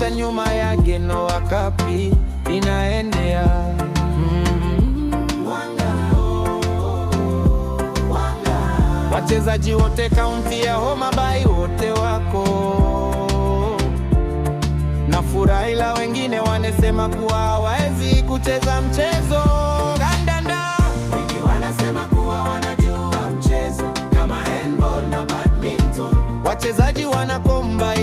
vita nyuma ya Geno Wakapi inaendea. Wachezaji wote kaunti ya Homa Bay wote wako na furaha, ila wengine wanasema kuwa hawawezi kucheza mchezo kandanda. Wengi wanasema kuwa wanajua mchezo kama handball na badminton. Wachezaji wanakomba